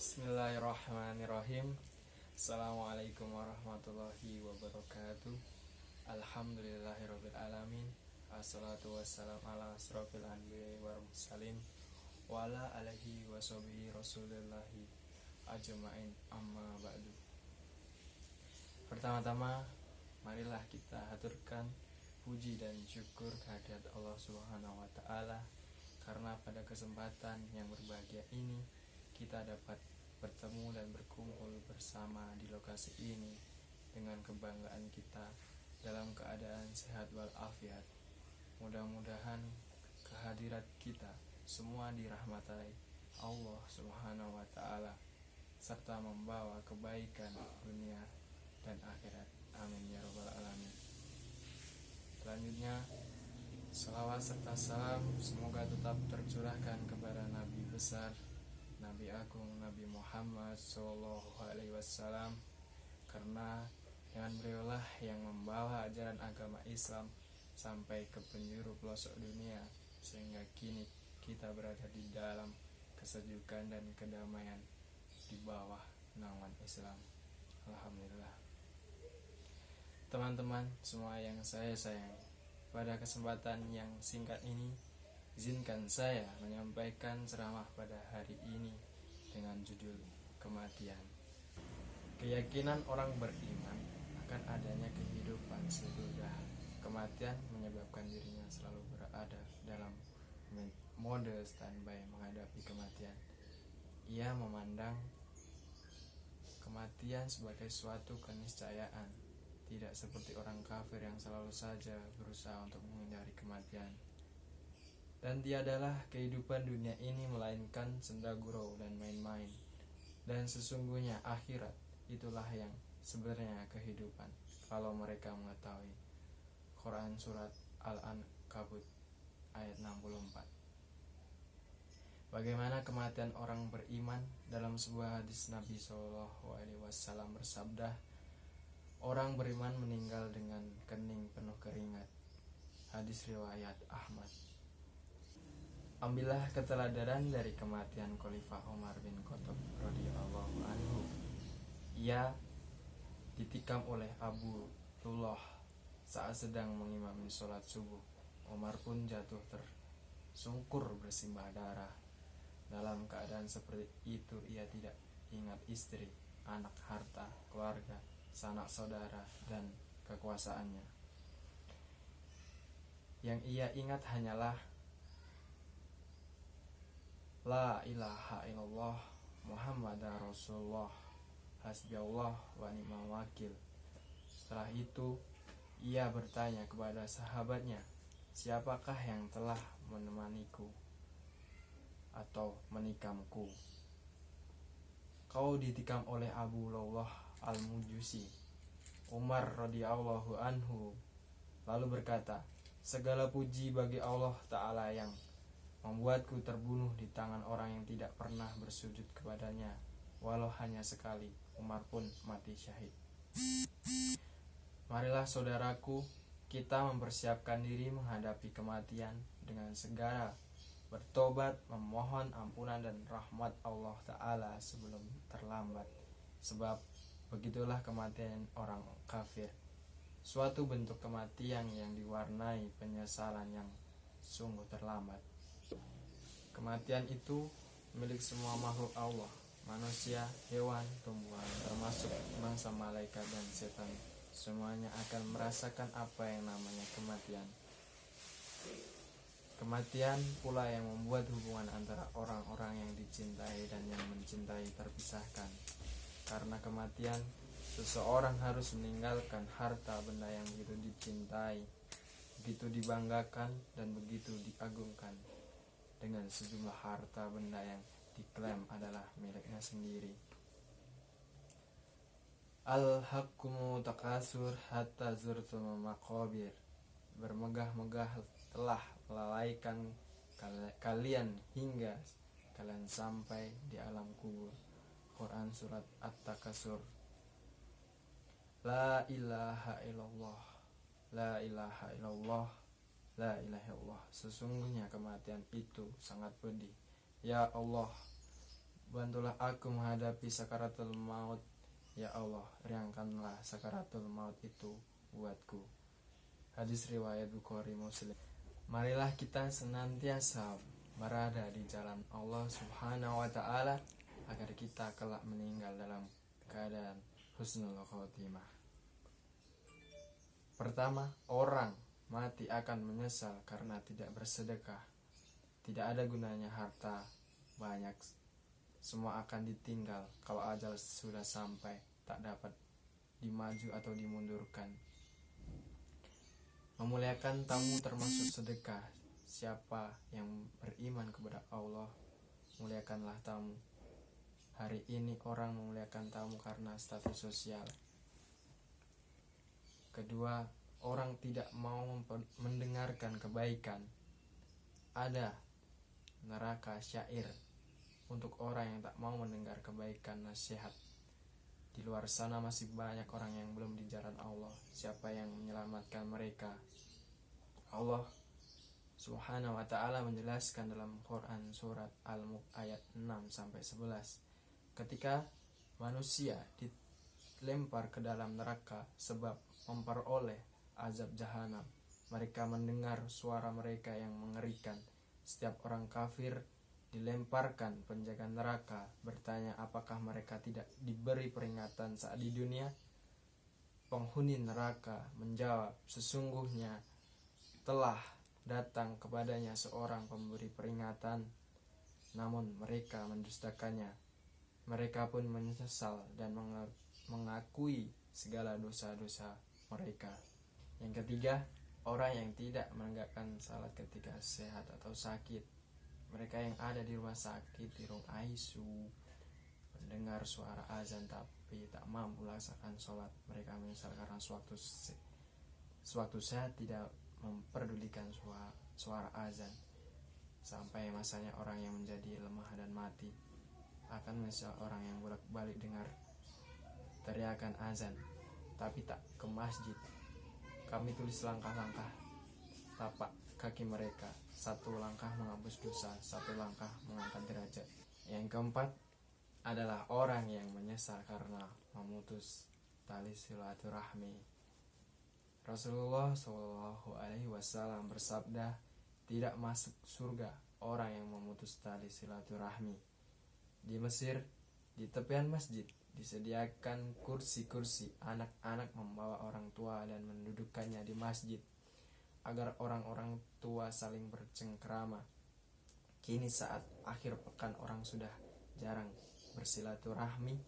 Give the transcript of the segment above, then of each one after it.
Bismillahirrahmanirrahim. Assalamualaikum warahmatullahi wabarakatuh. Alhamdulillahirabbil alamin. Assalatu wassalam ala asrofil anbiya'i wal mursalin wa ala alihi wa sahbihi rasulillahi ajma'in, amma ba'du. Pertama-tama, marilah kita haturkan puji dan syukur kehadirat Allah Subhanahu wa taala karena pada kesempatan yang berbahagia ini kita dapat bertemu dan berkumpul bersama di lokasi ini dengan kebanggaan kita dalam keadaan sehat walafiat. Mudah-mudahan kehadirat kita semua dirahmati Allah Subhanahu wa taala serta membawa kebaikan dunia dan akhirat. Amin ya rabbal alamin. Selanjutnya, salawat serta salam semoga tetap tercurahkan kepada Nabi besar, Nabi Agung, Nabi Muhammad SAW, karena dengan beliaulah yang membawa ajaran agama Islam sampai ke penjuru pelosok dunia, sehingga kini kita berada di dalam kesejukan dan kedamaian di bawah naungan Islam. Alhamdulillah. Teman-teman semua yang saya sayangi, pada kesempatan yang singkat ini izinkan saya menyampaikan ceramah pada hari ini dengan judul kematian. Keyakinan orang beriman akan adanya kehidupan sesudah kematian menyebabkan dirinya selalu berada dalam mode standby menghadapi kematian. Ia memandang kematian sebagai suatu keniscayaan, tidak seperti orang kafir yang selalu saja berusaha untuk menghindari kematian. Dan tiadalah kehidupan dunia ini melainkan senda gurau dan main-main. Dan sesungguhnya akhirat itulah yang sebenarnya kehidupan, kalau mereka mengetahui. Quran Surat Al-Ankabut ayat 64. Bagaimana kematian orang beriman? Dalam sebuah hadis Nabi SAW bersabda, orang beriman meninggal dengan kening penuh keringat. Hadis riwayat Ahmad. Ambillah keteladanan dari kematian Khalifah Umar bin Khattab radhiyallahu anhu. Ia ditikam oleh Abu Tullah saat sedang mengimami sholat subuh. Umar pun jatuh tersungkur bersimbah darah. Dalam keadaan seperti itu ia tidak ingat istri, anak, harta, keluarga, sanak saudara, dan kekuasaannya. Yang ia ingat hanyalah La ilaha illallah Muhammadar Rasulullah Hasbiyallah wa ni'mal wakil. Setelah itu ia bertanya kepada sahabatnya, siapakah yang telah menemaniku atau menikamku? Kau ditikam oleh Abu Lawlah al-Mujusi. Umar radhiyallahu anhu lalu berkata, segala puji bagi Allah Ta'ala yang membuatku terbunuh di tangan orang yang tidak pernah bersujud kepadanya, walau hanya sekali. Umar pun mati syahid. Marilah saudaraku, kita mempersiapkan diri menghadapi kematian dengan segera bertobat, memohon ampunan dan rahmat Allah Ta'ala sebelum terlambat. Sebab begitulah kematian orang kafir, suatu bentuk kematian yang diwarnai penyesalan yang sungguh terlambat. Kematian itu milik semua makhluk Allah, manusia, hewan, tumbuhan, termasuk bangsa malaikat dan setan. Semuanya akan merasakan apa yang namanya kematian. Kematian pula yang membuat hubungan antara orang-orang yang dicintai dan yang mencintai terpisahkan. Karena kematian, seseorang harus meninggalkan harta benda yang begitu dicintai, begitu dibanggakan, dan begitu diagungkan, dengan sejumlah harta benda yang diklaim adalah miliknya sendiri. Al-hakumu takasur hatta zurtum maqabir. Bermegah-megah telah melalaikan kalian hingga kalian sampai di alam kubur. Quran Surat At-Takasur. La ilaha illallah, la ilaha illallah, la ilaha illallah. Sesungguhnya kematian itu sangat pedih. Ya Allah, bantulah aku menghadapi sakaratul maut. Ya Allah, ringankanlah sakaratul maut itu buatku. Hadis riwayat Bukhari Muslim. Marilah kita senantiasa berada di jalan Allah Subhanahu wa Ta'ala agar kita kelak meninggal dalam keadaan husnul khotimah. Pertama, orang mati akan menyesal karena tidak bersedekah. Tidak ada gunanya harta banyak, semua akan ditinggal kalau ajal sudah sampai, tak dapat dimaju atau dimundurkan. Memuliakan tamu termasuk sedekah. Siapa yang beriman kepada Allah, muliakanlah tamu. Hari ini orang memuliakan tamu karena status sosial. Kedua, orang tidak mau mendengarkan kebaikan. Ada neraka syair untuk orang yang tak mau mendengar kebaikan nasihat. Di luar sana masih banyak orang yang belum di jalan Allah. Siapa yang menyelamatkan mereka? Allah Subhanahu wa Ta'ala menjelaskan dalam Quran surat Al-Mulk ayat 6-11. Ketika manusia dilempar ke dalam neraka sebab memperoleh azab jahanam, mereka mendengar suara mereka yang mengerikan. Setiap orang kafir dilemparkan penjaga neraka bertanya apakah mereka tidak diberi peringatan saat di dunia. Penghuni neraka menjawab, sesungguhnya telah datang kepadanya seorang pemberi peringatan, namun mereka mendustakannya. Mereka pun menyesal dan mengakui segala dosa-dosa mereka. Yang ketiga, orang yang tidak menegakkan salat ketika sehat atau sakit. Mereka yang ada di rumah sakit, di ruang ICU, mendengar suara azan tapi tak mampu melaksanakan sholat. Mereka menyesal karena sewaktu sehat tidak memperdulikan suara azan. Sampai masanya orang yang menjadi lemah dan mati. Akan menyesal orang yang bolak-balik dengar teriakan azan tapi tak ke masjid. Kami tulis langkah-langkah tapak kaki mereka. 1 langkah menghapus dosa, 1 langkah mengangkat derajat. Yang keempat adalah orang yang menyesal karena memutus tali silaturahmi. Rasulullah SAW bersabda, tidak masuk surga orang yang memutus tali silaturahmi. Di Mesir, di tepian masjid disediakan kursi-kursi. Anak-anak membawa orang tua dan mendudukkannya di masjid agar orang-orang tua saling bercengkrama. Kini saat akhir pekan orang sudah jarang bersilaturahmi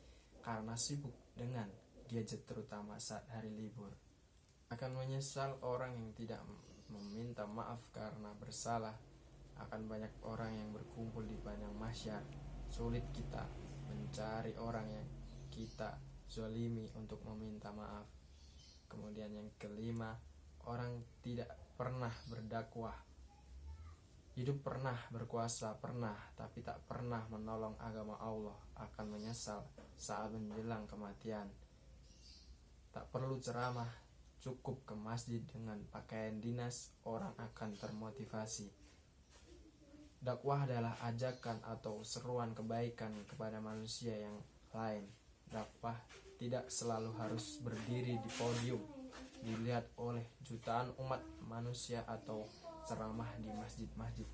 karena sibuk dengan gadget, terutama saat hari libur. Akan menyesal orang yang tidak meminta maaf karena bersalah. Akan banyak orang yang berkumpul di padang mahsyar. Sulit kita mencari orang yang kita zalimi untuk meminta maaf. Kemudian yang kelima, orang tidak pernah berdakwah. Hidup pernah, berkuasa pernah, tapi tak pernah menolong agama Allah. Akan menyesal saat menjelang kematian. Tak perlu ceramah, cukup ke masjid dengan pakaian dinas, orang akan termotivasi. Dakwah adalah ajakan atau seruan kebaikan kepada manusia yang lain. Dakwah tidak selalu harus berdiri di podium, dilihat oleh jutaan umat manusia atau ceramah di masjid-masjid.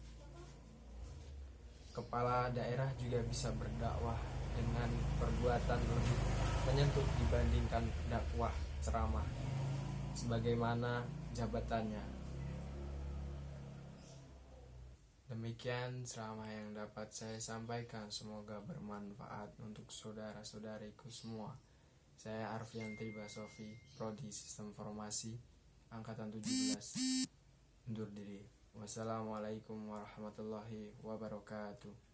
Kepala daerah juga bisa berdakwah dengan perbuatan lebih menyentuh dibandingkan dakwah ceramah sebagaimana jabatannya. Demikian ceramah yang dapat saya sampaikan, semoga bermanfaat untuk saudara-saudariku semua. Saya Arfian Tribasofi, Prodi Sistem Informasi Angkatan 17, undur diri. Wassalamualaikum warahmatullahi wabarakatuh.